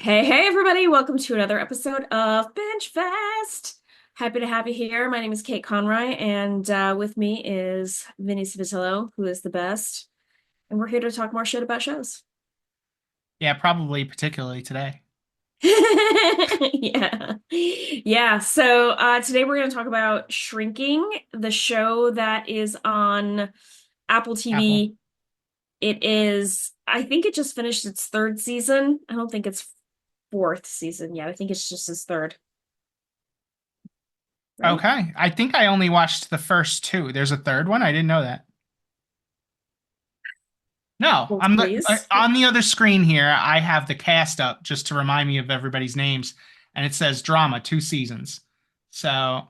Hey, everybody. Welcome to another episode of Bingefest. Happy to have you here. My name is Kate Conroy, and with me is Vinnie Civitillo, who is the best. And we're here to talk more shit about shows. Yeah, probably particularly today. Yeah. Yeah. So today we're going to talk about Shrinking, the show that is on Apple Apple. TV. It is, I think it just finished its third season. I don't think it's fourth season yet. I think it's just its third, right? Okay. I think I only watched the first two. There's a third one. I didn't know that. No, Hold, please. on the other screen here. I have the cast up just to remind me of everybody's names, and it says drama, 2 seasons. So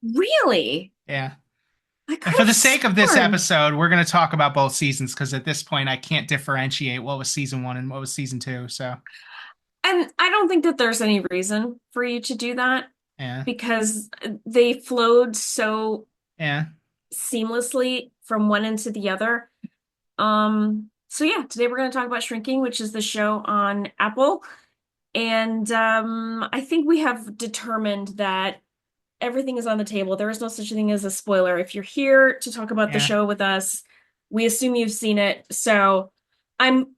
Really? yeah. I And could for have the sake of this sworn. episode, we're going to talk about both seasons because at this point I can't differentiate what was season one and what was season two. So And I don't think that there's any reason for you to do that yeah, because they flowed so yeah. seamlessly from one into the other. So yeah, today we're going to talk about Shrinking, which is the show on Apple. And I think we have determined that everything is on the table. There is no such thing as a spoiler. If you're here to talk about the Yeah, show with us, we assume you've seen it. So I'm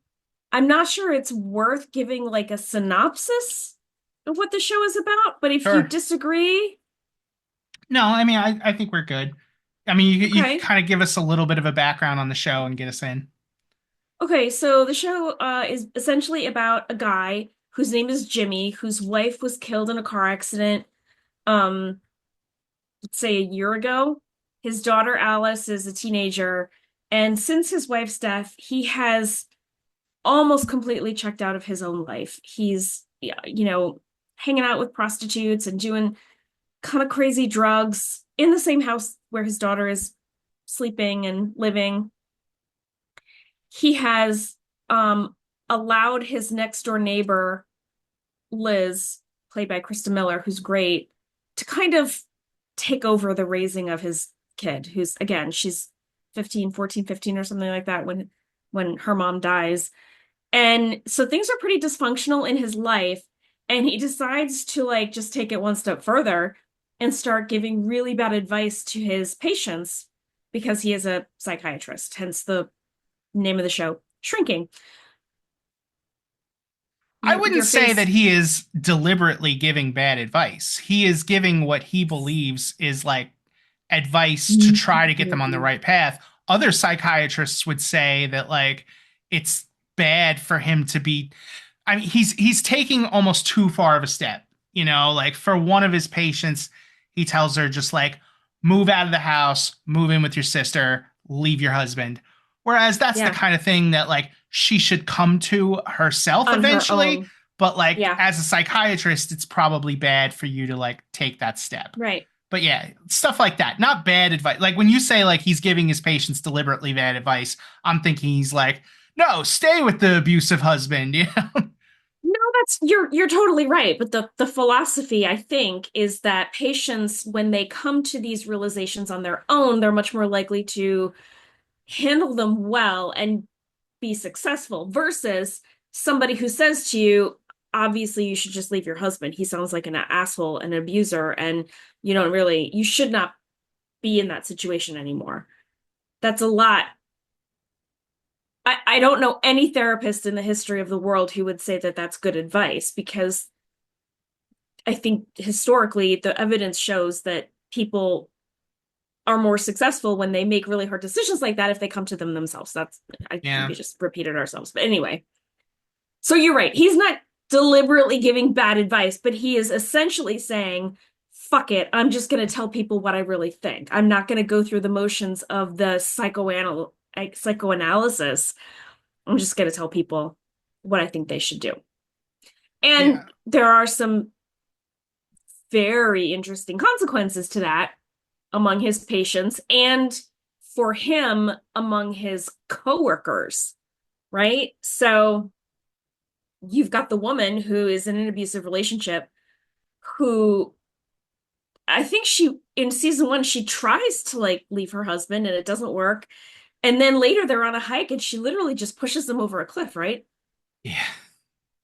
I'm not sure it's worth giving like a synopsis of what the show is about, but if you sure. disagree, No, I mean, I think we're good. I mean, you can okay. kind of give us a little bit of a background on the show and get us in. Okay, so the show is essentially about a guy whose name is Jimmy, whose wife was killed in a car accident, um, let's say a year ago. His daughter Alice is a teenager, and since his wife's death, he has almost completely checked out of his own life. He's, yeah, hanging out with prostitutes and doing kind of crazy drugs in the same house where his daughter is sleeping and living. He has um, allowed his next door neighbor, Liz, played by Krista Miller, who's great, to kind of take over the raising of his kid, who's, again, she's 15, 14, 15, or something like that when her mom dies. And so things are pretty dysfunctional in his life. And he decides to like just take it one step further and start giving really bad advice to his patients because he is a psychiatrist, hence the name of the show, Shrinking. I Your wouldn't your say that face. he is deliberately giving bad advice. He is giving what he believes is like advice to try to get them on the right path. Other psychiatrists would say that like it's bad for him to be. I mean, he's taking almost too far of a step. You know, like for one of his patients, he tells her just like move out of the house, move in with your sister, leave your husband. Whereas that's the Yeah, kind of thing that like she should come to herself on her eventually. own. But like Yeah, as a psychiatrist, it's probably bad for you to like take that step. right. But yeah, stuff like that. Not bad advice. Like when you say like he's giving his patients deliberately bad advice, I'm thinking he's like, no, stay with the abusive husband. You know? No, that's you're totally right. But the philosophy, I think, is that patients, when they come to these realizations on their own, they're much more likely to handle them well and be successful versus somebody who says to you, obviously, you should just leave your husband. He sounds like an asshole, an abuser, and you should not be in that situation anymore. That's a lot. I don't know any therapist in the history of the world who would say that that's good advice because I think historically the evidence shows that people are more successful when they make really hard decisions like that if they come to them themselves. I think Yeah. we just repeated ourselves. But anyway, so you're right. He's not deliberately giving bad advice, but he is essentially saying, fuck it, I'm just going to tell people what I really think. I'm not going to go through the motions of the psychoanalysis. I'm just going to tell people what I think they should do. Yeah. And there are some very interesting consequences to that among his patients and for him among his coworkers, right? So you've got the woman who is in an abusive relationship who I think she in season one she tries to like leave her husband and it doesn't work. And then later they're on a hike and she literally just pushes him over a cliff, right? Yeah.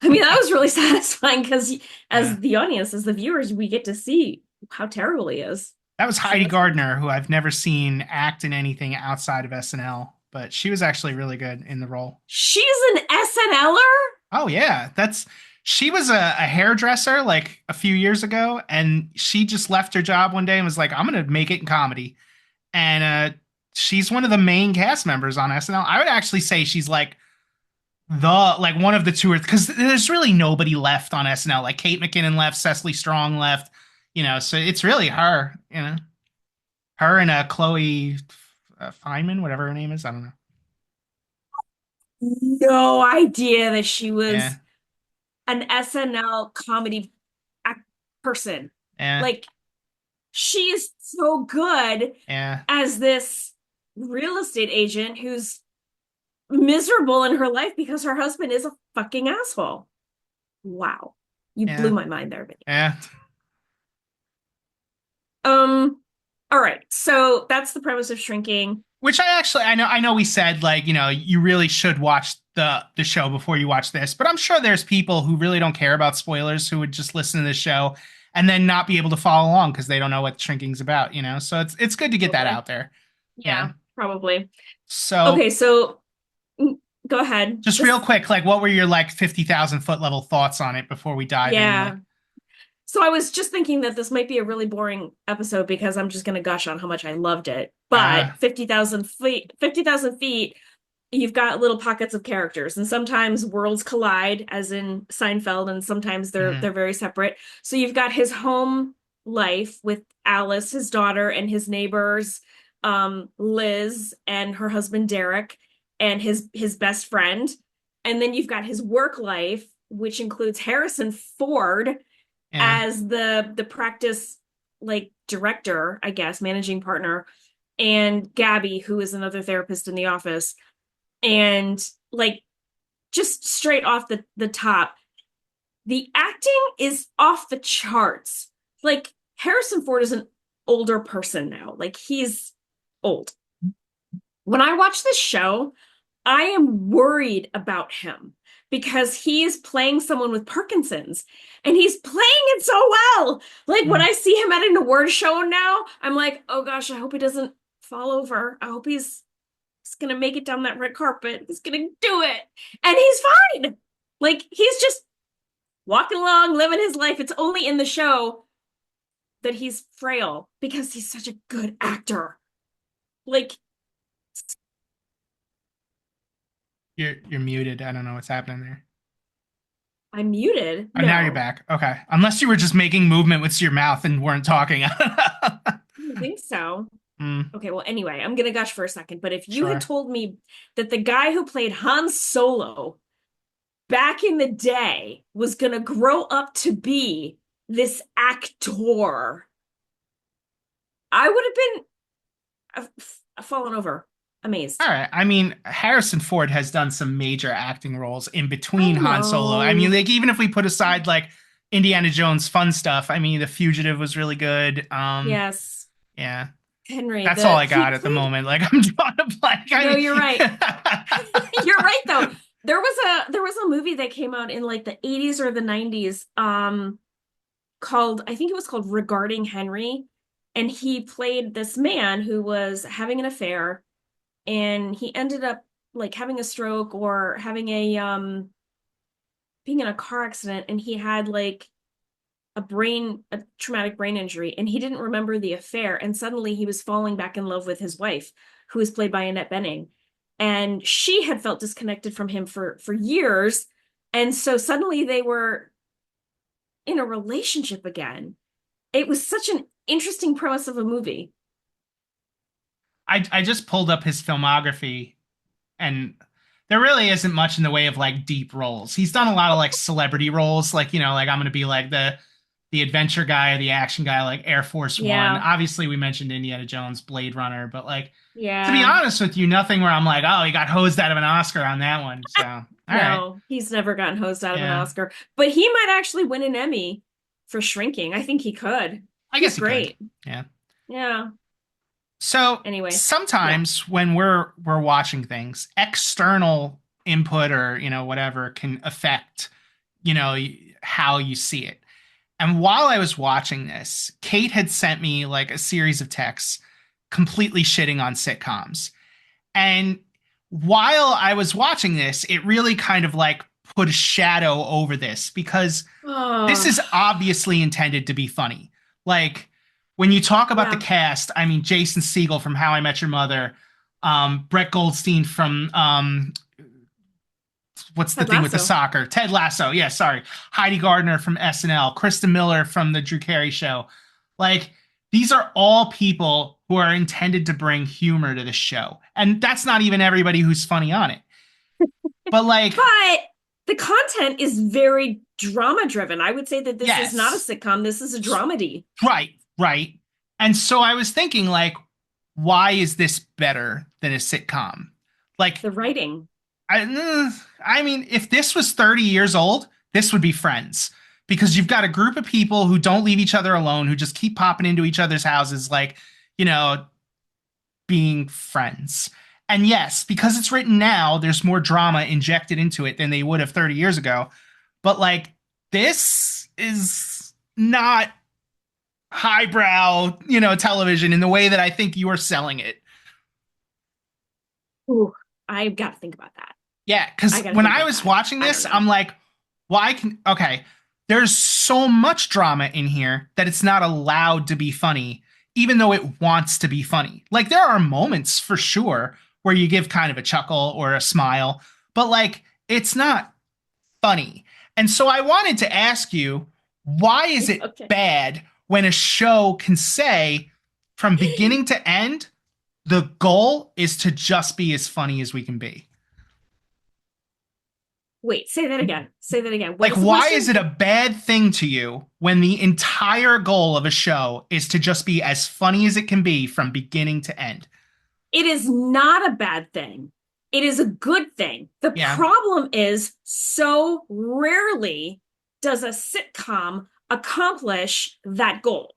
I mean, that was really satisfying because Yeah. as the audience, as the viewers, we get to see how terrible he is. That was So Heidi that's nice. Gardner, who I've never seen act in anything outside of SNL, but she was actually really good in the role. She's an SNLer? Oh yeah, that's she was a hairdresser like a few years ago, and she just left her job one day and was like, "I'm gonna make it in comedy." And she's one of the main cast members on SNL. I would actually say she's like one of the two, because there's really nobody left on SNL. Like Kate McKinnon left, Cecily Strong left, so it's really her, her and Chloe Feynman, whatever her name is. I don't know. No idea that she Yeah, was an SNL comedy person. yeah, Like, she is so good yeah, as this real estate agent who's miserable in her life because her husband is a fucking asshole. Wow. You blew yeah, my mind there, Vinnie. yeah. Um, all right. So that's the premise of Shrinking. Which I know we said like you really should watch the show before you watch this, but I'm sure there's people who really don't care about spoilers who would just listen to the show and then not be able to follow along because they don't know what Shrinking's about. So it's good to get that Probably. out there. Yeah. Yeah, probably. So Okay, so go ahead. just real quick, like what were your like 50,000 foot level thoughts on it before we dive in? Like, Yeah. So I was just thinking that this might be a really boring episode because I'm just going to gush on how much I loved it. But uh, 50,000 feet, you've got little pockets of characters, and sometimes worlds collide, as in Seinfeld, and sometimes they're mhm, they're very separate. So you've got his home life with Alice, his daughter, and his neighbors, Liz and her husband Derek, and his best friend. And then you've got his work life, which includes Harrison Ford yeah, as the practice like director, I guess, managing partner, and Gabby, who is another therapist in the office. And like just straight off the top, the acting is off the charts. Like Harrison Ford is an older person now. Like he's old. When I watch this show, I am worried about him because he's playing someone with Parkinson's and he's playing it so well. Like when mm, I see him at an award show now, I'm like, oh gosh, I hope he doesn't fall over. I hope he's gonna make it down that red carpet. He's gonna do it. And he's fine. Like he's just walking along, living his life. It's only in the show that he's frail because he's such a good actor. Like, you're muted. I don't know what's happening there. I'm muted. Oh, now you're No, back. Okay, unless you were just making movement with your mouth and weren't talking. I don't think so. Mm, Okay, well, anyway, I'm gonna gush for a second, but if you had sure. told me that the guy who played Han Solo back in the day was gonna grow up to be this actor, I would have been fallen over, All amazed. right. I mean, Harrison Ford has done some major acting roles in I between Han Solo. I mean, know. like even if we put aside like Indiana Jones fun stuff, I mean, The Fugitive was really good. Yes, Yeah. Henry, That's all the I he got at the played. moment. Like I'm drawing a blank. I No, you're right. mean, You're right though. There was a movie that came out in like the 80s or the 90s, called, I think it was called Regarding Henry, and he played this man who was having an affair, and he ended up like having a stroke or having a being in a car accident, and he had like a traumatic brain injury, and he didn't remember the affair, and suddenly he was falling back in love with his wife, who was played by Annette Bening, and she had felt disconnected from him for years, and so suddenly they were in a relationship again. It was such an interesting premise of a movie. I just pulled up his filmography, and there really isn't much in the way of like deep roles. He's done a lot of like celebrity roles, like like I'm gonna be like the adventure guy, the action guy, like Air Force One. Yeah, Obviously, we mentioned Indiana Jones, Blade Runner, but like to be yeah. honest with you, nothing where I'm like, oh, he got hosed out of an Oscar on that one. So all right, No, he's never gotten hosed out of an yeah, Oscar, but he might actually win an Emmy for Shrinking. I think he could. I He's guess he could. great. Yeah. Yeah. So Anyway, yeah. sometimes when we're watching things, external input or whatever can affect how you see it. And while I was watching this, Kate had sent me like a series of texts completely shitting on sitcoms. And while I was watching this, it really kind of like put a shadow over this because this Oh, is obviously intended to be funny. Like when you talk about the yeah. cast, I mean Jason Segel from How I Met Your Mother, Brett Goldstein from what's the Ted thing with the Lasso. soccer? Ted Lasso. Yeah, sorry. Heidi Gardner from SNL, Krista Miller from the Drew Carey Show. Like these are all people who are intended to bring humor to the show, and that's not even everybody who's funny on it. But like, But the content is very drama driven. I would say that this is not a yes, sitcom. This is a dramedy. right, right. And so I was thinking, like, why is this better than a sitcom? Like, The writing. I mean, if this was 30 years old, this would be Friends. Because you've got a group of people who don't leave each other alone, who just keep popping into each other's houses, like, you know, being friends. And yes, because it's written now, there's more drama injected into it than they would have 30 years ago. But like, this is not highbrow, television in the way that I think you are selling it. Ooh, I've got to think about that. Yeah, I because got to when think I about was that. watching I don't this, know. I'm like, okay, there's so much drama in here that it's not allowed to be funny, even though it wants to be funny. Like, there are moments for sure where you give kind of a chuckle or a smile, but like, it's not funny. And so I wanted to ask you, why is it Okay. bad when a show can say from beginning to end, the goal is to just be as funny as we can be? Wait, say that again. Say that again. What Like, is the why is question? it a bad thing to you when the entire goal of a show is to just be as funny as it can be from beginning to end? It is not a bad thing. It is a good thing. The Yeah. problem is so rarely does a sitcom accomplish that goal.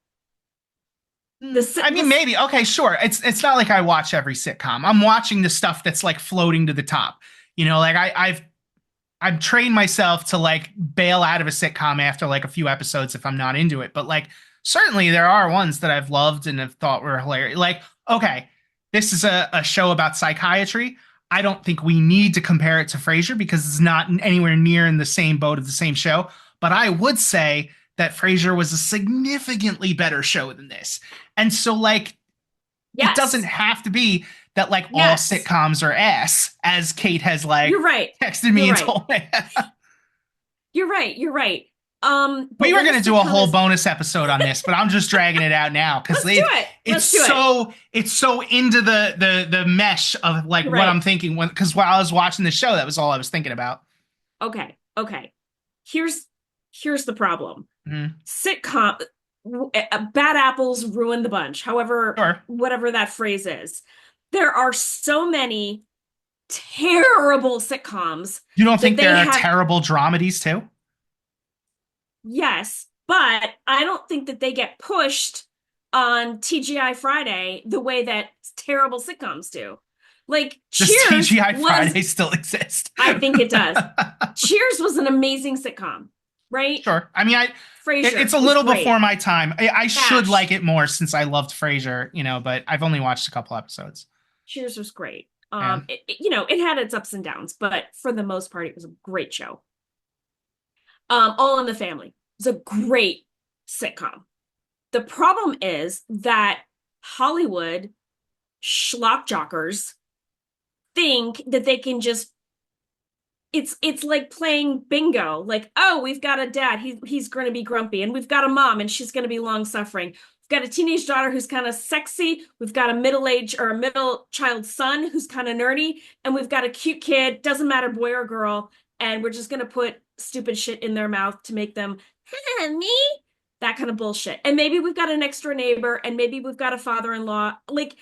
The I sit mean, this maybe. Okay, sure. It's not like I watch every sitcom. I'm watching the stuff that's like floating to the top. Like I've trained myself to like bail out of a sitcom after like a few episodes if I'm not into it. But like certainly there are ones that I've loved and have thought were hilarious. Like, okay, this is a show about psychiatry. I don't think we need to compare it to Frasier because it's not anywhere near in the same boat of the same show. But I would say that Frasier was a significantly better show than this. And so like it doesn't yes. have to be that like all Yes. sitcoms are ass, as Kate has like You're right. texted You're me and right. told me. You're right. You're right. We But were when a gonna do a sitcom whole is bonus episode on this, but I'm just dragging it out now because let's do it. it's Let's do it. so into the mesh of like You're what I'm right. thinking because while I was watching the show, that was all I was thinking about. Okay. Okay. Here's here's the problem. Mhm. Sitcom bad apples ruin the bunch. However, Sure. whatever that phrase is. There are so many terrible sitcoms You don't that think they there are have, terrible dramedies too? yes, but I don't think that they get pushed on TGI Friday the way that terrible sitcoms do. Like Does Cheers TGI was, Friday still exist? I think it does. Cheers was an amazing sitcom, right? Sure. I mean, it's Frasier a was little before great. my time. I should like Ash, it more since I loved Frasier, but I've only watched a couple episodes. Cheers was great. Yeah. It had its ups and downs, but for the most part, it was a great show. All in the Family was a great sitcom. The problem is that Hollywood schlock jockers think that they can just it's like playing bingo. Like, oh, we've got a dad, he's going to be grumpy, and we've got a mom, and she's going to be long suffering. We've got a teenage daughter who's kind of sexy. We've got a middle age or a middle child son who's kind of nerdy, and we've got a cute kid, doesn't matter boy or girl, and we're just going to put stupid shit in their mouth to make them me that kind of bullshit. And maybe we've got an next door neighbor, and maybe we've got a father-in-law. Like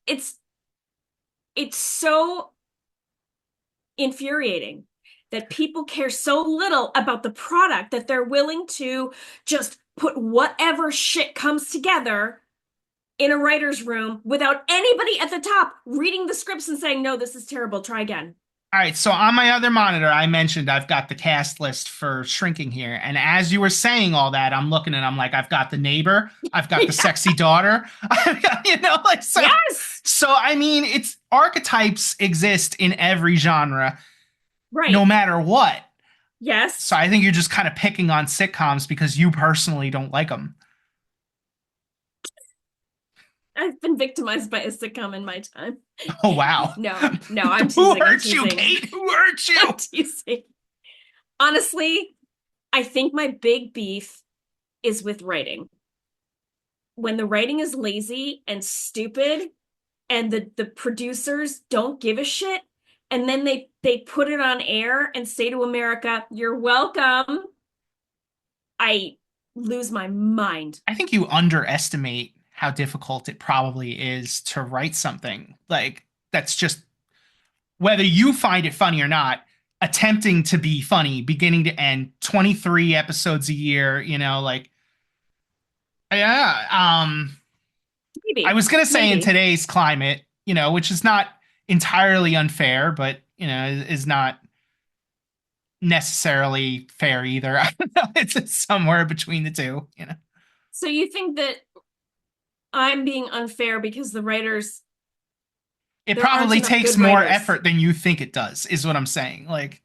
it's it's so infuriating that people care so little about the product that they're willing to just put whatever shit comes together in a writer's room without anybody at the top reading the scripts and saying, no, this is terrible, try again. All right, so on my other monitor, I mentioned I've got the cast list for Shrinking here, and as you were saying all that, I'm looking and I'm like, I've got the neighbor, I've got the Yeah. sexy daughter, I've got, like so. Yes. So I mean, it's archetypes exist in every genre, no Right. matter what. So Yes. I think you're just kind of picking on sitcoms because you personally don't like them. I've been victimized by a sitcom in my time. Oh wow, No, no, I'm who teasing. I'm hurt you, teasing. Kate? Who hurt I'm you? teasing. Honestly, I think my big beef is with writing. When the writing is lazy and stupid and the producers don't give a shit and then they put it on air and say to America, "You're welcome." I lose my mind. I think you underestimate how difficult it probably is to write something like that's just whether you find it funny or not, attempting to be funny beginning to end, 23 episodes a year, like yeah, I Maybe. was going to say in Maybe. today's climate, which is not entirely unfair, but is not necessarily fair either. I don't know, it's somewhere between the two. So you think that I'm being unfair because It there aren't probably enough takes good more writers? effort than you think it does, is what I'm saying. Like,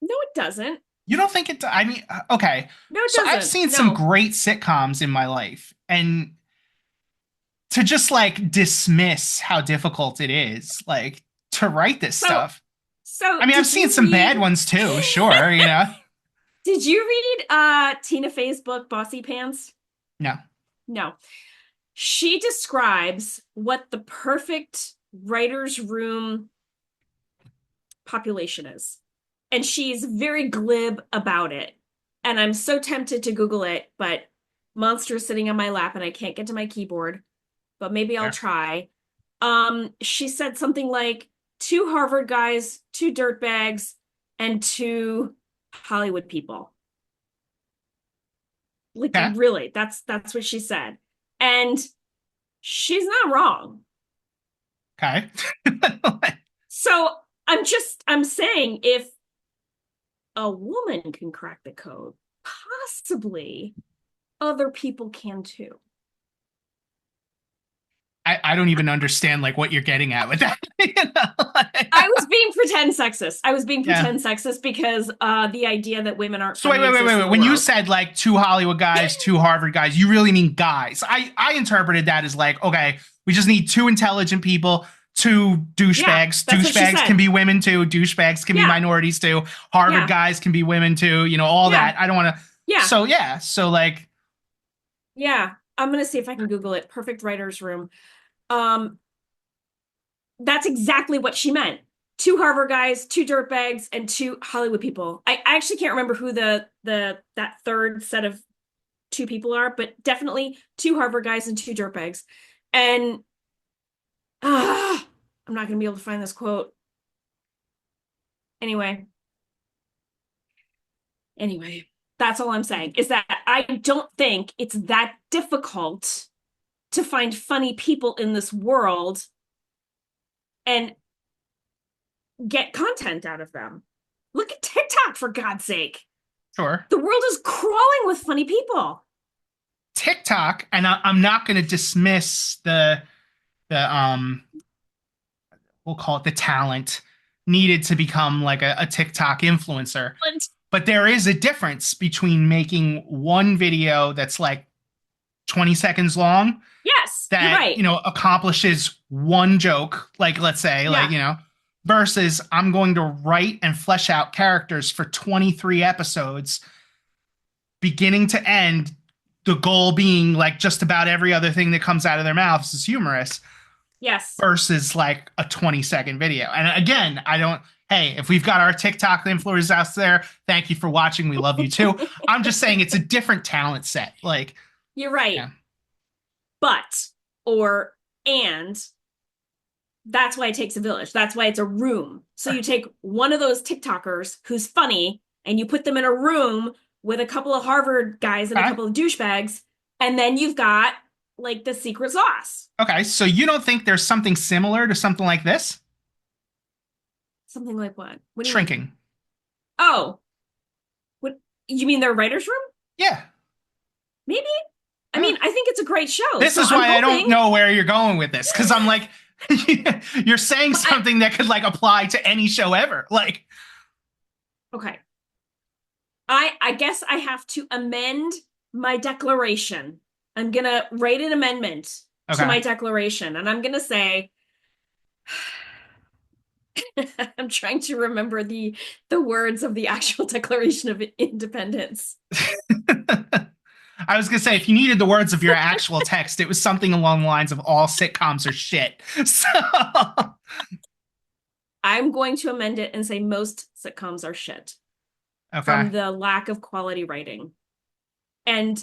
No, it doesn't. you don't think it, I mean, okay. No, it So I've doesn't. seen some No. great sitcoms in my life, and to just like dismiss how difficult it is, like to write this So, stuff. I so mean, I've did seen you some read bad ones too, sure. did you read Tina Fey's book Bossy Pants? No. No. She describes what the perfect writer's room population is. And she's very glib about it. And I'm so tempted to Google it, but Monster is sitting on my lap and I can't get to my keyboard, but maybe I'll Fair. try. She said something like two Harvard guys, two dirtbags, and two Hollywood people. Like Okay. really, that's what she said. And she's not wrong. Okay. So I'm saying if a woman can crack the code, possibly other people can too. I don't even understand like what you're getting at with that. I was being pretend sexist. I was being Yeah. pretend sexist because the idea that women aren't So wait, funny wait, wait, wait, exists in wait. the When you world. said like two Hollywood guys, two Harvard guys, you really mean guys. I interpreted that as like, okay, we just need two intelligent people, two Yeah, douchebags. that's what she Douchebags can said. be women too. Douchebags can be Yeah, minorities too. Harvard yeah, guys can be women too. All yeah, that. I don't want to. yeah, So yeah. So like, yeah. I'm gonna see if I can Google it. Perfect writer's room. Um, that's exactly what she meant. Two Harvard guys, two dirtbags, and two Hollywood people. I actually can't remember who the that third set of two people are, but definitely two Harvard guys and two dirtbags. And I'm not gonna be able to find this quote. Anyway, anyway, that's all I'm saying is that I don't think it's that difficult to find funny people in this world and get content out of them. Look at TikTok, for God's sake. sure. The world is crawling with funny people. TikTok, and I'm not going to dismiss the we'll call it the talent needed to become like a TikTok influencer. And But there is a difference between making one video that's like 20 seconds long yes, you're that, right. accomplishes one joke, like let's say, like, Yeah, versus I'm going to write and flesh out characters for 23 episodes, beginning to end, the goal being like just about every other thing that comes out of their mouths is humorous yes. versus like a 20-second video. And again, I don't, hey, if we've got our TikTok influencers out there, thank you for watching. We love you too. I'm just saying it's a different talent set. Like, You're right. yeah. But, or, and that's why it takes a village. That's why it's a room. So you take one of those TikTokers who's funny and you put them in a room with a couple of Harvard guys and a Okay. couple of douchebags, and then you've got like the secret sauce. Okay. So you don't think there's something similar to something like this? Something like what? What do you mean? Shrinking. Oh, what you mean their writer's room? Yeah. Maybe. I Yeah. mean, I think it's a great show, This so is I'm why I don't hoping. know where you're going with this, because I'm like, you're saying But I something that could like apply to any show ever. Like, okay. I guess I have to amend my declaration. I'm gonna write an amendment to okay. my declaration, and I'm gonna say I'm trying to remember the words of the actual Declaration of Independence. I was gonna say, if you needed the words of your actual text, it was something along the lines of all sitcoms are shit. So, I'm going to amend it and say most sitcoms are shit okay. from the lack of quality writing. And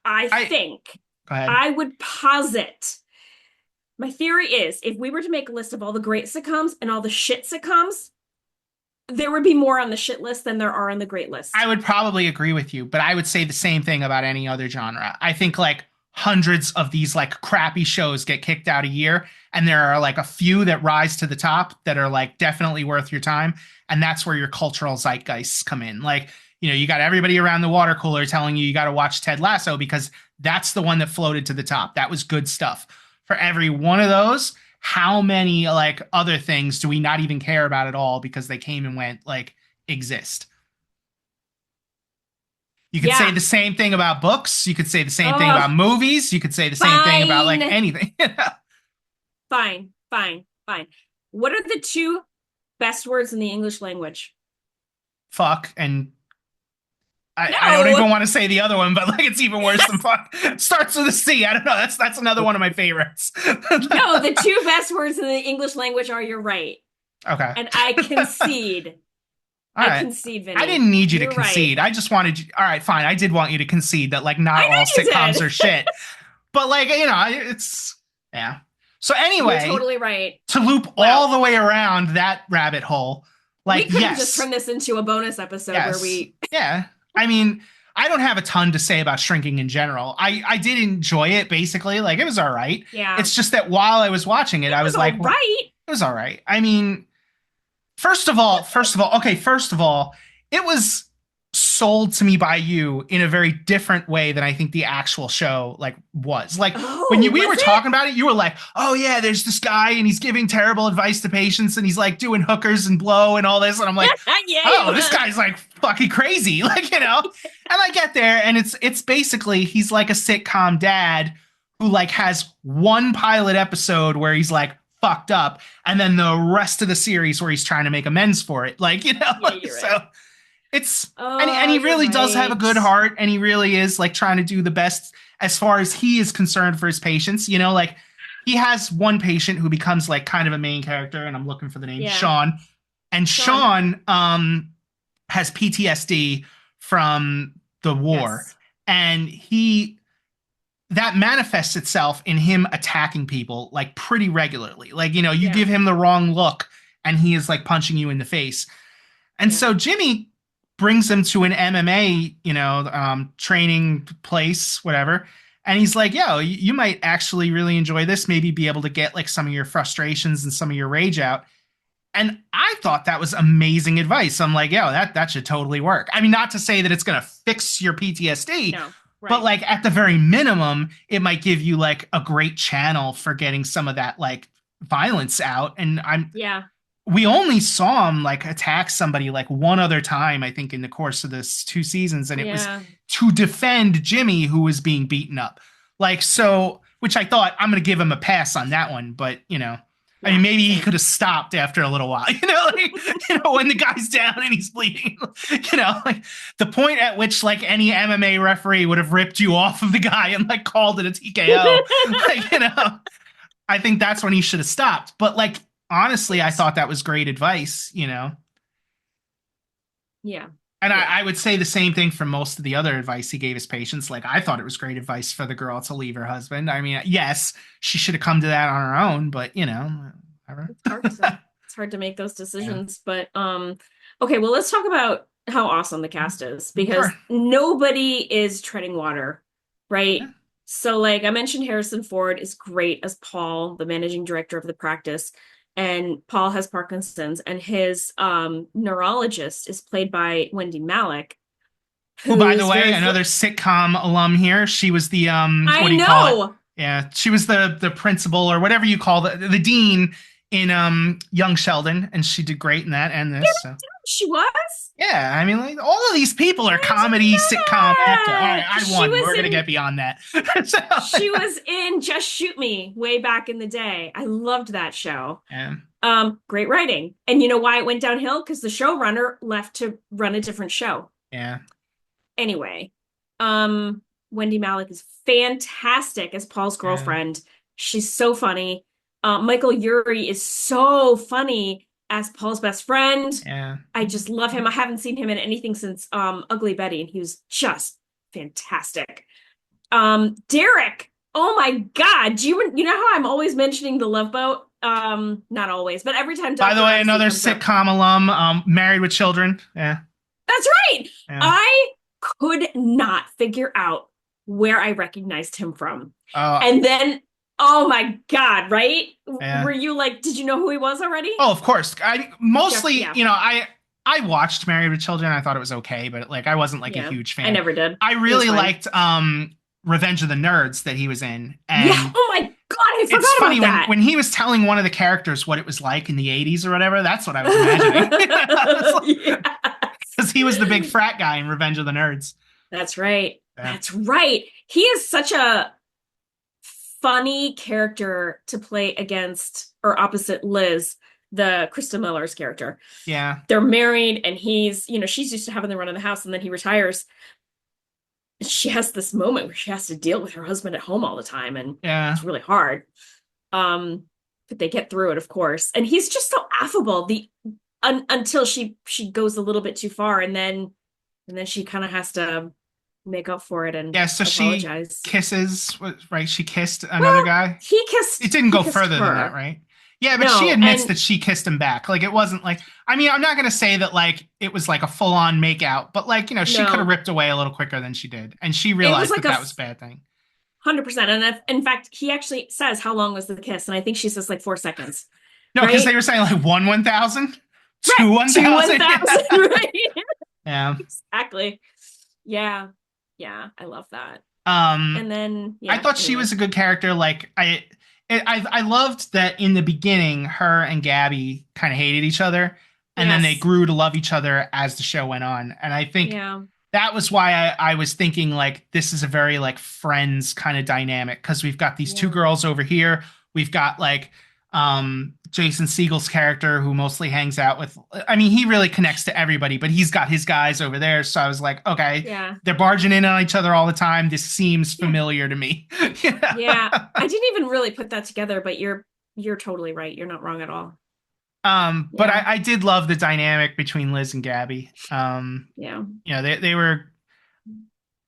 I I think go ahead. I would posit my theory is if we were to make a list of all the great sitcoms and all the shit sitcoms, there would be more on the shit list than there are on the great I list. would probably agree with you, but I would say the same thing about any other genre. I think like hundreds of these like crappy shows get kicked out a year, and there are like a few that rise to the top that are like definitely worth your time, and that's where your cultural zeitgeists come in. Like, you got everybody around the water cooler telling you got to watch Ted Lasso because that's the one that floated to the top. That was good stuff. For every one of those, how many like other things do we not even care about at all because they came and went like exist? You could say Yeah. the same thing about books. You could say the same thing about Oh, movies. You could say the same thing about like fine. anything. Fine. Fine. Fine. What are the two best words in the English language? Fuck. And I don't No. even want to say the other one, but like it's even worse than fuck. Starts with a C. I don't know. That's another one of my favorites. No, the two best words in the English language are you're right. Okay. And I concede. All I right. concede, I Vinny. didn't need you to You're right. concede. I just wanted you. All right, fine. I did want you to concede that like I not all know you sitcoms did. are shit. But like, it's yeah. So You're anyway, totally right. to loop all Wow. the way around that rabbit hole, like We could have just yes, turned this into a bonus episode where yes. we Yeah. I mean, I don't have a ton to say about shrinking in general. I did enjoy it basically. Like it was all right. yeah. It's just that while I was watching it, It I was was all like, well, right. it was all right. I mean, first of all, it was sold to me by you in a very different way than I think the actual show like was. Like when Oh, we was were it? talking about it, you were like, "Oh yeah, there's this guy and he's giving terrible advice to patients and he's like doing hookers and blow and all this." And I'm like, Yeah, he "Oh, this was. guy's like fucking crazy." Like. And I get there and it's basically he's like a sitcom dad who like has one pilot episode where he's like fucked up and then the rest of the series where he's trying to make amends for it. Like, Yeah, you're so right. it's and Oh, he you're really does have a right. good heart and he really is like trying to do the best as far as he is concerned for his patients. Like he has one patient who becomes like kind of a main character, and I'm looking for the name, Yeah. Sean. And Sean. Sean has PTSD from the war. Yes. And he that manifests itself in him attacking people like pretty regularly. Like, you Yeah. give him the wrong look and he is like punching you in the face. And Yeah. so Jimmy brings him to an MMA, training place, whatever. And he's like, yo, you might actually really enjoy this, maybe be able to get like some of your frustrations and some of your rage out. And I thought that was amazing advice. I'm like, yo, that should totally work. I mean, not to say that it's going to fix your PTSD, No. but Right. like at the very minimum, it might give you like a great channel for getting some of that like violence out. And Yeah. we only saw him like attack somebody like one other time, I think, in the course of this 2 seasons, and it was Yeah. to defend Jimmy who was being beaten up. Like so, which I thought I'm gonna give him a pass on that one, but I mean, Yeah. maybe he Same. could have stopped after a little while, like, when the guy's down and he's bleeding, like the point at which like any MMA referee would have ripped you off of the guy and like called it a TKO, like, I think that's when he should have stopped. But like honestly, I Yes. thought that was great advice. Yeah. And Yeah. I would say the same thing for most of the other advice he gave his patients. Like I thought it was great advice for the girl to leave her husband. I mean, yes, she should have come to that on her own, but whatever. It's hard to it's hard to make those Yeah. decisions, but okay, well let's talk about how awesome the cast is Sure. because nobody is treading water, Yeah. right? So like I mentioned Harrison Ford is great as Paul, the managing director of the practice. and Paul has Parkinson's, and his neurologist is played by Wendy Malick, Who, by the who's way, very another sitcom alum here. She was the what I do you call it? know. Yeah, she was the principal or whatever you call the dean in Young Sheldon, and she did great in that and this. So She was? yeah, I mean, like all of these people are I comedy didn't sitcom actor. All right, know that. I won. We're gonna get beyond that. So, She was in Just Shoot Me way back in the day. I loved that show. yeah, Great writing. And you know why it went downhill? Because the showrunner left to run a different show. yeah, Anyway, Wendy Malick is fantastic as Paul's yeah, girlfriend. She's so funny. Michael Urie is so funny as Paul's best friend. yeah. I just love him. I haven't seen him in anything since Ugly Betty, and he was just fantastic. Derek. Oh my God. You know how I'm always mentioning The Love Boat? Not always, but every time By the Dr. way, Odyssey another comes up. sitcom alum, Married with Children. Yeah, That's right. yeah. I could not figure out where I recognized him from. Oh, And then, oh my God, right? yeah. Were you like, did you know who he was already? Oh, of course. I Jeff, mostly, yeah, I watched Married with Children. I thought it was okay, but like I wasn't like a yeah. huge I fan. never did. I It was really fine. liked Revenge of the Nerds that he was in. Yeah. And Oh my God, I it's forgot funny about when that. he was telling one of the characters what it was like in the 80s or whatever, that's what I was imagining. Because he was the big Yeah. frat guy in Revenge of the Nerds. That's right. Yeah. That's right. He is such a funny character to play against or opposite Liz, the Krista Miller's character. Yeah. They're married and she's used to having the run of the house and then he retires. She has this moment where she has to deal with her husband at home all the time and Yeah. it's really hard. But they get through it, of course. And he's just so affable until she goes a little bit too far and then she kind of has to make up for it and Yeah, so she apologize. kisses, right? She kissed another Well, guy. he It kissed didn't he go kissed further than that, her. right? Yeah, but she No, admits and that she kissed him back. Like it wasn't like I mean, I'm not gonna say that like it was like a full-on make out, but like, she could have no, ripped away a little quicker than she did. And she it was realized like that a that was a bad thing. 100%. And in fact, he actually says how long was the kiss, and I think she says like 4 seconds, No, because they right? were saying like 1,000, Right, two two 1,000. 1,000, right? Yeah. Exactly. Yeah, yeah, I love that. Um, And then, I yeah, thought she was anyway, a good character. Like I loved that in the beginning, her and Gabby kind of hated each other, and then they yes, grew to love each other as the show went on. And I think yeah, that was why I was thinking like this is a very like friends kind of dynamic because we've got these two yeah, girls over here. We've got like Jason Segel's character who mostly hangs out with I mean he really connects to everybody, but he's got his guys over there. So I was like, okay, yeah, they're barging in on each other all the time. This seems yeah, familiar to me. Yeah. yeah. I didn't even really put that together, but you're totally right. You're not wrong at all. But Yeah, I did love the dynamic between Liz and Gabby. yeah, They were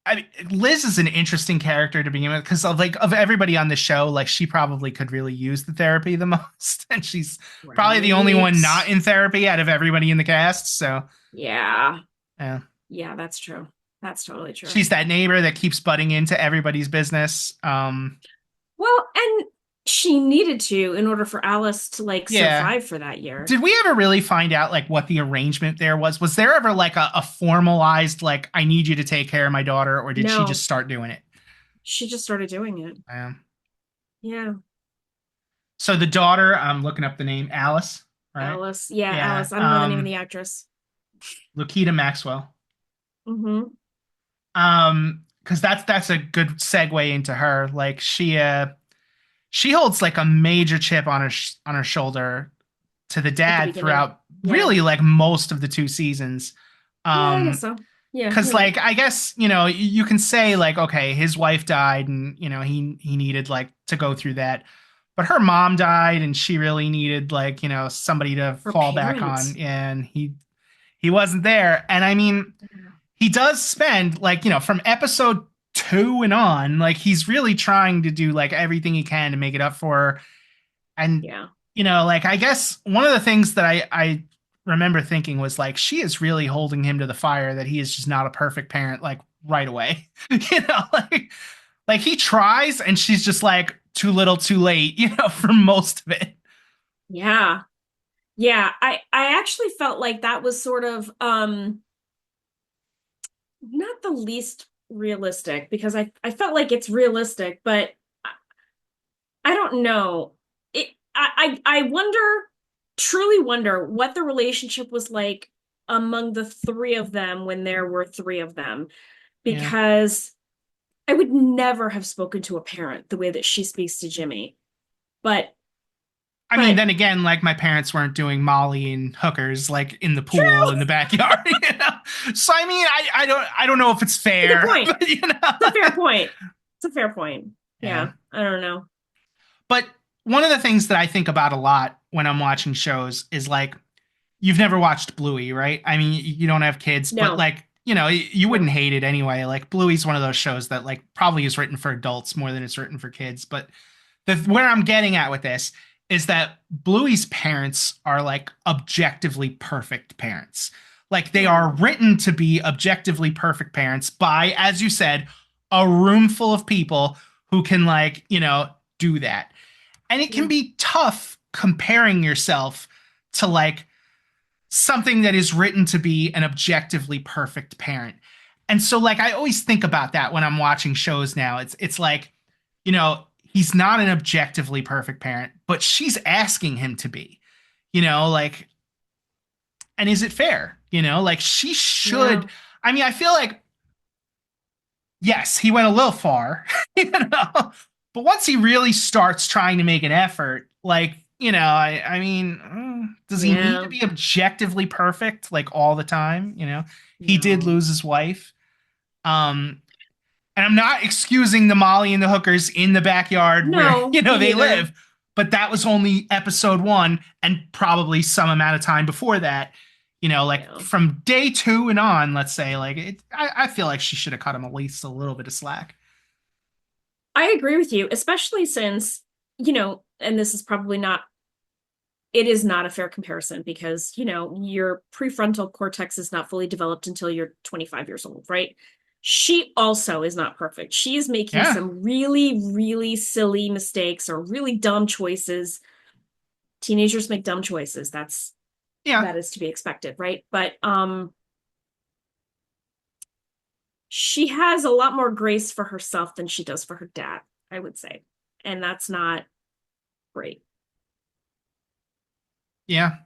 I mean, Liz is an interesting character to begin with because of everybody on the show, like she probably could really use the therapy the most, and she's probably the only one right. not in therapy out of everybody in the cast. So Yeah, yeah, yeah, that's true. That's totally true. she's that neighbor that keeps butting into everybody's business. Well, and she needed to in order for Alice to like Yeah. survive for that year. Did we ever really find out like what the arrangement there was? Was there ever like a formalized like I need you to take care of my daughter, or did she just No, start doing it? she just started doing it. Um, Yeah, so the daughter, I'm looking up the name Alice, right? Alice. Yeah, Yeah. Alice. I don't know the name of the actress. Lakita Maxwell. Mm-hmm. Because that's a good segue into her. Like she holds like a major chip on on her shoulder to the At the dad beginning. throughout Yeah. really like most of the two seasons. Yeah, I guess Um, so. Yeah, because you're right. like I guess you can say like okay his wife died and he needed like to go through that, but her mom died and she really needed like somebody to Her fall back parent. on, and he wasn't there. And I mean he does spend like from episode 2 and on like he's really trying to do like everything he can to make it up for her. And Yeah. like I guess one of the things that I remember thinking was like she is really holding him to the fire that he is just not a perfect parent like right away. Like he tries and she's just like too little too late for most of it. Yeah. Yeah. I actually felt like that was sort of not the least realistic because I felt like it's realistic, but I don't know. I wonder, truly wonder what the relationship was like among the three of them when there were three of them, Yeah. because I would never have spoken to a parent the way that she speaks to Jimmy. But I mean, but then again, like my parents weren't doing Molly and hookers like in the pool in true. the backyard, you know. So I mean, I don't know if it's It's a good fair, point. but you It's a know. fair point. It's a fair point. Yeah. Yeah, I don't know. But one of the things that I think about a lot when I'm watching shows is like you've never watched Bluey, right? I mean, you don't have kids, but No, like, you know, you wouldn't no. hate it anyway. Like Bluey's one of those shows that like probably is written for adults more than it's written for kids. But where I'm getting at with this is that Bluey's parents are like objectively perfect parents. Like they are Hmm. written to be objectively perfect parents by, as you said, a room full of people who can like, you know, do that. And it can Yeah, be tough comparing yourself to like something that is written to be an objectively perfect parent. And so like I always think about that when I'm watching shows now. It's like, you know, he's not an objectively perfect parent, but she's asking him to be. You know, like and is it fair? You know, like she yeah, should I mean, I feel like yes, he went a little far, you know. But once he really starts trying to make an effort, like, you know, I mean, does he need to yeah. be objectively perfect like all the time? You know, he did No, lose his wife. Um, and I'm not excusing the Molly and the hookers in the backyard where, no, you know, me they neither. live, but that was only episode one and probably some amount of time before that. You know, like Yeah. from day two and on, let's say, like I feel like she should have cut him at least a little bit of slack. I agree with you, especially since, and this is probably not, it is not a fair comparison because, your prefrontal cortex is not fully developed until you're 25 years old, right? She also is not perfect. She is making Yeah, some really, really silly mistakes or really dumb choices. Teenagers make dumb choices. yeah, That is to be expected, right? But she has a lot more grace for herself than she does for her dad, I would say. And that's not great. yeah.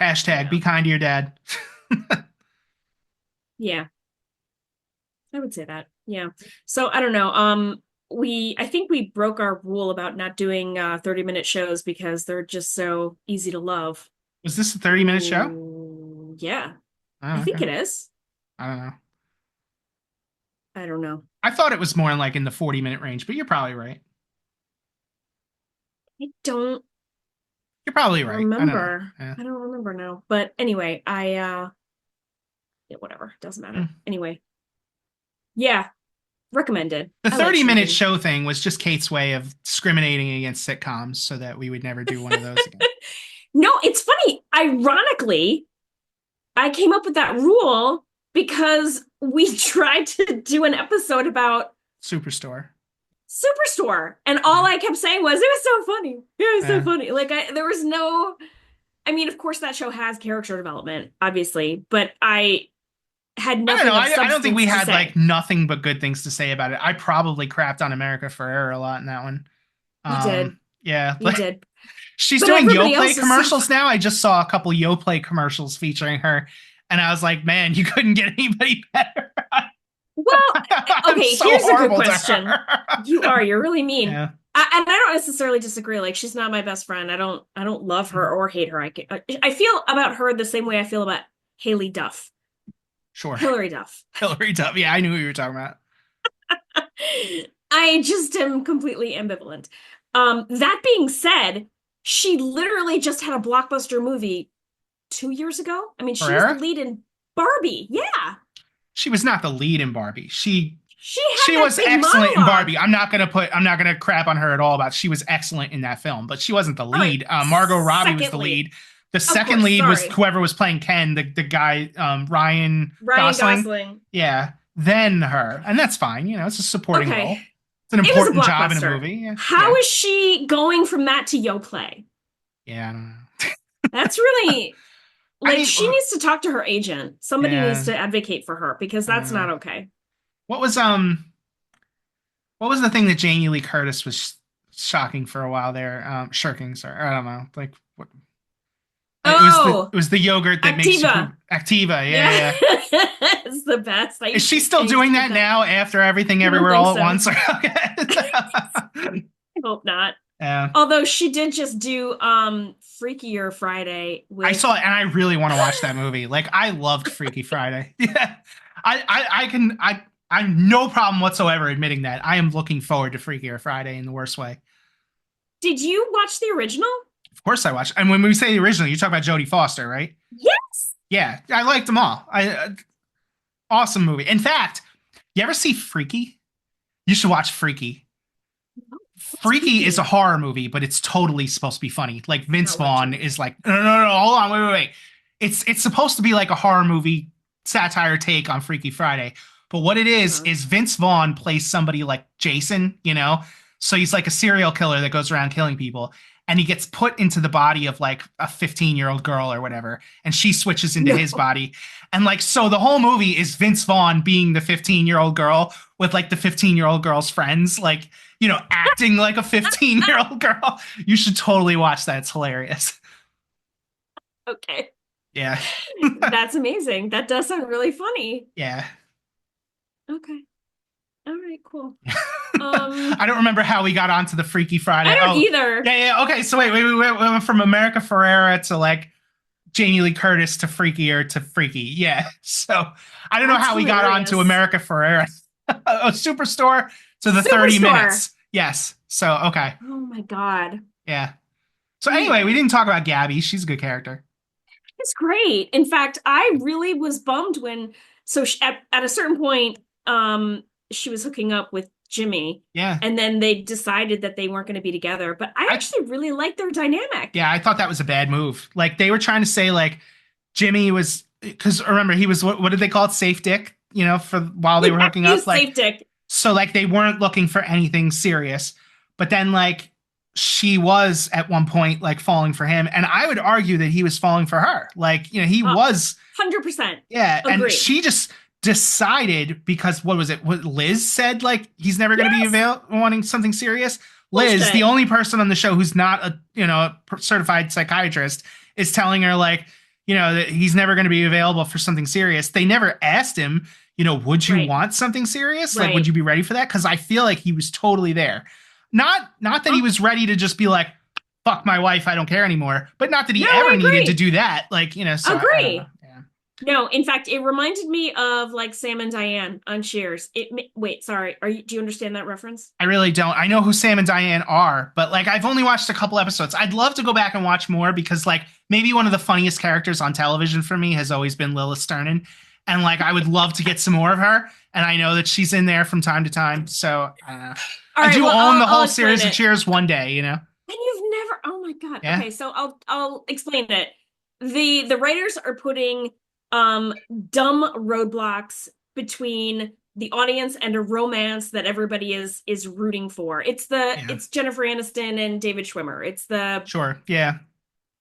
Hashtag Yeah. be kind to your dad. Yeah. I would say that. Yeah. So I don't know. I think we broke our rule about not doing 30-minute shows because they're just so easy to love. Was this a 30-minute show? Ooh, yeah. I Oh, think okay. it is. I don't know. I don't know. I thought it was more like in the 40-minute range, but you're probably right. I don't You're probably right. I don't know. remember. Yeah. I don't remember now. But anyway, yeah, whatever. Doesn't matter. Hmm. Anyway, yeah, recommended. The I like 30-minute Shrinking. show thing was just Kate's way of discriminating against sitcoms so that we would never do one of those again. No, it's funny. Ironically, I came up with that rule because we tried to do an episode about Superstore. Superstore, and all Yeah. I kept saying was, "It was so funny. It was so Yeah. funny." Like, there was no. I mean, of course, that show has character development, obviously, but I had I don't know. nothing of I don't think we substance to had like say. nothing but good things to say about it. I probably crapped on America Ferrera a lot in that one. You did, Yeah, you but did, she's but doing everybody YoPlay else is so. commercials now. I just saw a couple YoPlay commercials featuring her, and I was like, man, you couldn't get anybody better. Well, I'm okay. so Here's a good horrible to question. her. You're really mean. Yeah, And I don't necessarily disagree. Like, she's not my best friend. I don't love her or hate her. I feel about her the same way I feel about Haley Duff, sure. Hillary Duff. Hillary Duff. Yeah, I knew who you were talking about. I just am completely ambivalent. That being said, she literally just had a blockbuster movie 2 years ago. I mean, she was the Ferrera? lead in Barbie. Yeah. She was not the lead in Barbie. She She had that was big excellent in monologue. Barbie. I'm not gonna crap on her at all about she was excellent in that film, but she wasn't the All right. lead. Margot Robbie was Second the lead. lead. The Of second course. lead was Sorry. whoever was playing Ken, the guy Ryan Ryan Gosling. Gosling. Yeah, then her, and that's fine. You know, it's a supporting Okay. role. It's an It was a important job in a blockbuster. movie. Yeah, How yeah, is she going from that to Yo Play? yeah. I don't know. That's really I like mean, she needs to talk to her agent. Somebody needs yeah. to advocate for her because that's Uh, not okay. what was what was the thing that Jamie Lee Curtis was shocking for a while there? Shirking, sorry. I don't know. Like what Oh, it was the yogurt that makes you poop. Activa. Activa. Yeah, Yeah. yeah. It's the best. I Is used she to still I used to doing eat that that. now after everything I don't everywhere think all at so. once? Okay. I hope not. Yeah. Although she did just do Freakier Friday I with saw it and I really want to watch that movie. Like I loved Freaky Friday. Yeah. I can I no problem whatsoever admitting that. I am looking forward to Freakier Friday in the worst way. Did you watch the original? Of course I watched. And when we say the original, you talk about Jodie Foster, right? Yes. Yeah, I liked them all. I awesome movie. In fact, you ever see Freaky? You should watch Freaky. What's Freaky is a freaky? horror movie, but it's totally supposed to be funny. Like Vince I'll let you Vaughn know. is like, no, no, no, no, hold on, wait, wait, wait. It's supposed to be like a horror movie satire take on Freaky Friday. But what it Uh-huh. is Vince Vaughn plays somebody like Jason, you know? So he's like a serial killer that goes around killing people. And he gets put into the body of like a 15-year-old girl or whatever. And she switches into his No. body. And like, so the whole movie is Vince Vaughn being the 15-year-old girl with like the 15-year-old girl's friends. Like, you know, acting like a 15-year-old girl. You should totally watch that. It's hilarious. Okay. Yeah. That's amazing. That does sound really funny. Yeah. Okay. All right, cool. I don't remember how we got onto the Freaky I Friday. don't Oh, either. yeah, yeah. Okay, so we went from America Ferrera to like Jamie Lee Curtis to Freakier to Freaky. Yeah. So I don't know That's how we got on to hilarious. America Ferrera. A superstore to the 30 Superstore. minutes. Yes. So, okay. Oh my God. Yeah. So anyway, we Anyway, didn't talk about Gabby. She's a good character. it's great. In fact, I really was bummed when at a certain point, she was hooking up with Jimmy, Yeah. and then they decided that they weren't going to be together. But I I actually really liked their dynamic. Yeah, I thought that was a bad move. Like they were trying to say like Jimmy was because remember he was what did they call it, safe dick, you know, for while they were Yeah, hooking he up. was Like safe dick. so like they weren't looking for anything serious. But then like she was at one point like falling for him, and I would argue that he was falling for her. Like, you know, he Uh, was. 100% Yeah, and agree. she just decided because what was it? What Liz said, like he's never going to be Yes, wanting something serious. Liz, the bullshit. only person on the show who's not a certified psychiatrist, is telling her like that he's never going to be available for something serious. They never asked him, would you Right, want something serious? Like, would right. you be ready for that? Because I feel like he was totally there. Not that he Oh, was ready to just be like, fuck my wife, I don't care anymore. But not that no, he I ever needed to agree. do that. Like, so I don't know. Agree. Yeah. No, in fact, it reminded me of like Sam and Diane on Cheers. Wait, sorry. Do you understand that reference? I really don't. I know who Sam and Diane are, but like I've only watched a couple episodes. I'd love to go back and watch more because like maybe one of the funniest characters on television for me has always been Lilith Sternin. And like I would love to get some more of her. And I know that she's in there from time to time. So I don't know. All I right, do well, own the I'll whole explain series of it. Cheers one day, And you've never, oh my God. Yeah. Okay, so I'll explain it. The writers are putting um dumb roadblocks between the audience and a romance that everybody is rooting for. Yeah. It's Jennifer Aniston and David Schwimmer. It's the Sure. Yeah.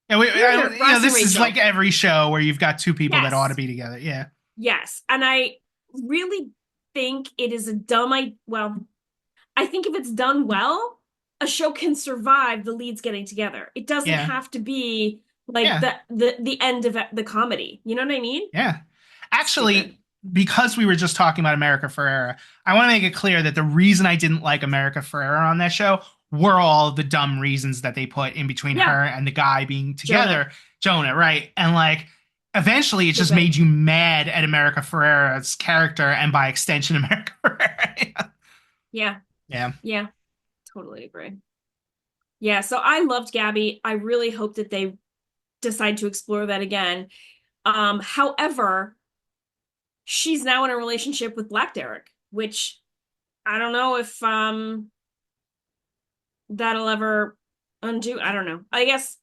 Yeah, Ross and this is like Rachel. every show where you've got two people that ought to Yes. be together. Yeah. Yes. And I really think it is a well, I think if it's done well, a show can survive the leads getting together. It doesn't Yeah. have to be like Yeah. the end of the comedy. You know what I mean? Yeah. Stupid. Actually, because we were just talking about America Ferrera, I want to make it clear that the reason I didn't like America Ferrera on that show were all the dumb reasons that they put in between Yeah. her and the guy being Jonah. together, Jonah, right? And like eventually it just Stupid. made you mad at America Ferrera's character and by extension America Ferrera. Yeah. Yeah. Yeah. Totally agree. Yeah. So I loved Gabby. I really hope that they decide to explore that again. However, she's now in a relationship with Black Derek, which I don't know if that'll ever undo. I don't know. I guess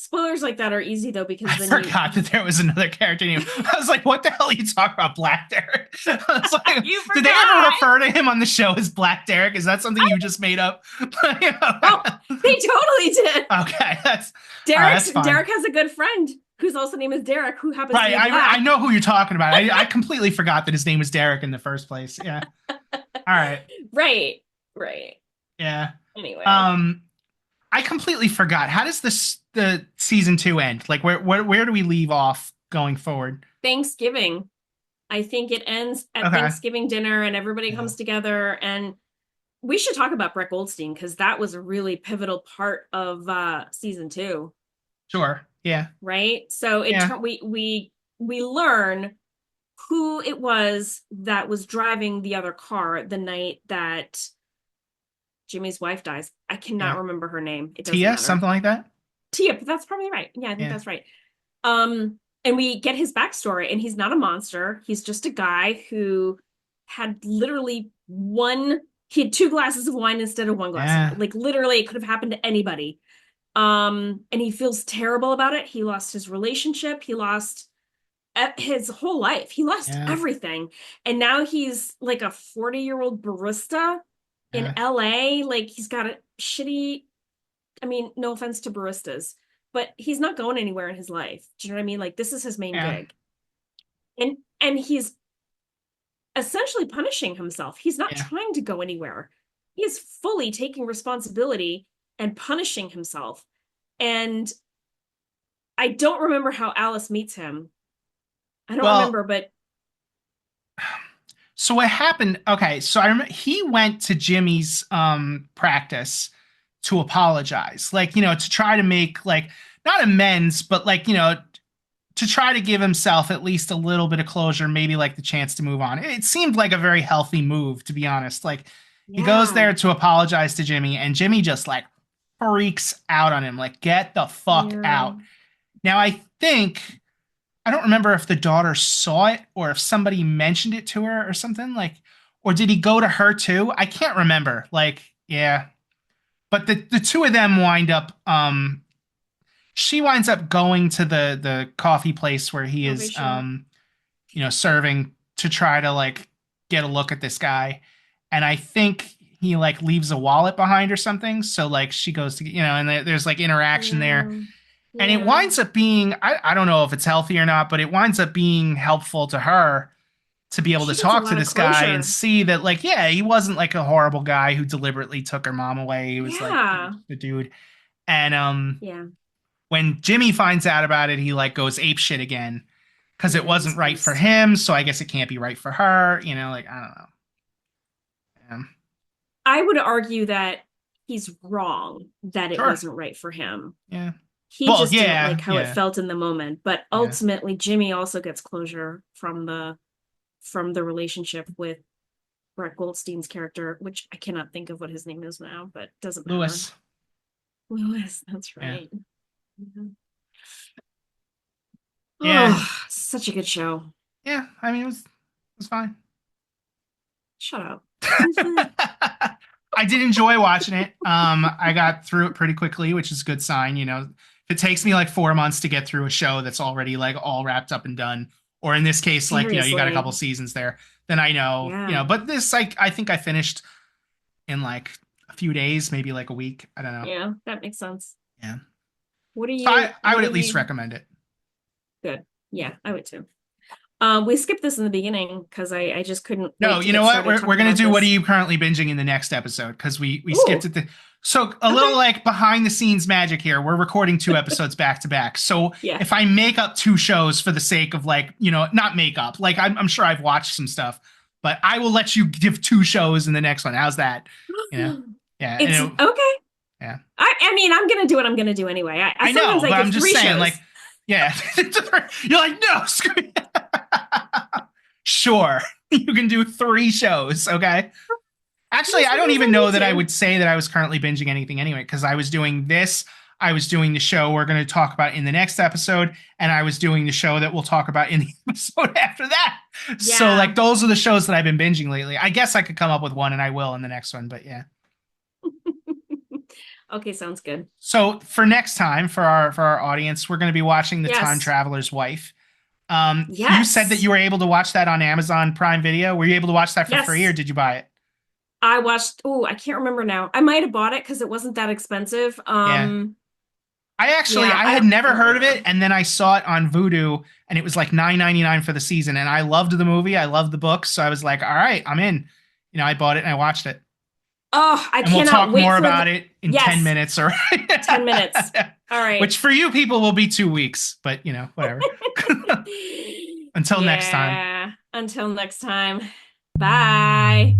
Spoilers like that are easy though I because then forgot that there was another character name. I was like, what the hell are you talking about, Black Derek? I was like, you did they ever forgot. refer to him on the show as Black Derek? Is that something you just made up? Oh, they totally did. Okay, that's all right. That's fine. Derek has a good friend whose also name is Derek, who happens to Right, be I black. know who you're talking about. I completely forgot that his name was Derek in the first place. Yeah. All right. Right. Right. Yeah. Anyway, Um, I completely forgot. How does the season two end? Like, where do we leave off going forward? Thanksgiving. I think it ends at Okay. Thanksgiving dinner and everybody Yeah. comes together. And we should talk about Brett Goldstein because that was a really pivotal part of season two, Sure. Yeah. right? So Yeah. we learn who it was that was driving the other car the night that Jimmy's wife dies. I Yeah. cannot remember her name. It doesn't Tia, matter. something like that. Tia, but that's probably right. Yeah, I think Yeah. that's right. And we get his backstory, and he's not a monster. He's just a guy who had literally he had two glasses of wine instead of one glass of Yeah. like literally it could have happened to anybody. And he feels terrible about it. He lost his relationship, he lost his whole life. He lost Yeah. everything. And now he's like a 40-year-old barista in Yeah. LA. Like he's got a shitty, I mean, no offense to baristas, but he's not going anywhere in his life. Do you know what I mean? Like this is his main Yeah. gig. And he's essentially punishing himself. He's not Yeah. trying to go anywhere. He is fully taking responsibility and punishing himself. And I don't remember how Alice meets him. I don't Well, remember, but so what happened? Okay, so I remember he went to Jimmy's practice to apologize, like to try to make like not amends, but like to try to give himself at least a little bit of closure, maybe like the chance to move on. It seemed like a very healthy move, to be honest. Like he goes yeah. there to apologize to Jimmy, and Jimmy just like freaks out on him, like get the fuck Yeah. out. Now I don't remember if the daughter saw it or if somebody mentioned it to her or something like, or did he go to her too? I can't remember. Like, yeah, but the two of them wind up. She winds up going to the coffee place where he Coffee is shop. serving to try to like get a look at this guy, and I think he like leaves a wallet behind or something. So like she goes to and there's like interaction there, Yeah. and it Yeah. winds up being I don't know if it's healthy or not, but it winds up being helpful to her to be able to She gets a talk to lot of this guy and closure. see that like yeah, he wasn't like a horrible guy who deliberately took her mom away. He was like Yeah. the dude. And Yeah. when Jimmy finds out about it, he like goes ape shit again because it Yeah, he's wasn't right for pissed. him, so I guess it can't be right for her, like I don't know. Yeah. I would argue that he's wrong that it Sure. wasn't right for him. Yeah. He Well, just didn't like yeah, how it yeah, felt in the moment. But yeah. ultimately, Jimmy also gets closure from the relationship with Brett Goldstein's character, which I cannot think of what his name is now, but doesn't matter. Lewis. Lewis, that's Yeah. right. Yeah. Yeah. Oh, such a good show. Yeah. I mean it was fine. Shut up. I did enjoy watching it. I got through it pretty quickly, which is a good sign. If it takes me like 4 months to get through a show that's already like all wrapped up and done, or in this case, like you got a couple Seriously. seasons there, then I know, Yeah. But this, like, I think I finished in like a few days, maybe like a week. I don't know. Yeah, that makes sense. Yeah. What are So I what would are at least you recommend it. good? Yeah, I would too. We skipped this in the beginning because I just couldn't No, wait to you get know what? started We're talking gonna about do what are this. you currently binging in the next episode because we skipped Ooh, it. So a little okay. like behind the scenes magic here. We're recording two episodes back to back. So Yeah. if I make up two shows for the sake of like not make up, like I'm sure I've watched some stuff, but I will let you give two shows in the next one. How's that? You know? Yeah, It's and okay. yeah. I mean, I'm gonna do what I'm gonna do anyway. I I sometimes know, I but give I'm just three saying, like, shows. yeah, you're like no, screw it. Sure, you can do three shows, okay? Actually, I don't Sometimes even I know need that I to. would say that I was currently binging anything anyway, because I was doing this, I was doing the show we're going to talk about in the next episode, and I was doing the show that we'll talk about in the episode after that. So, Yeah. like, those are the shows that I've been binging lately. I guess I could come up with one, and I will in the next one, but yeah. Okay, sounds good. So for next time, for our audience, we're going to be watching The Time Yes. Traveler's Wife. You said that Yes. you were able to watch that on Amazon Prime Video. Were you able to watch that for free, or Yes. did you buy it? I watched, oh, I can't remember now. I might have bought it because it wasn't that expensive. Yeah. Yeah, I had I never don't heard of it, remember. and then I saw it on Vudu, and it was like 9.99 for the season. And I loved the movie, I loved the book, so I was like, all right, I'm in. I bought it and I watched it. Oh, I And we'll cannot talk wait more for about the, it in 10 yes, minutes, or 10 minutes. All right. which for you people will be 2 weeks, but whatever. Until next time. Yeah. Until next time. Bye.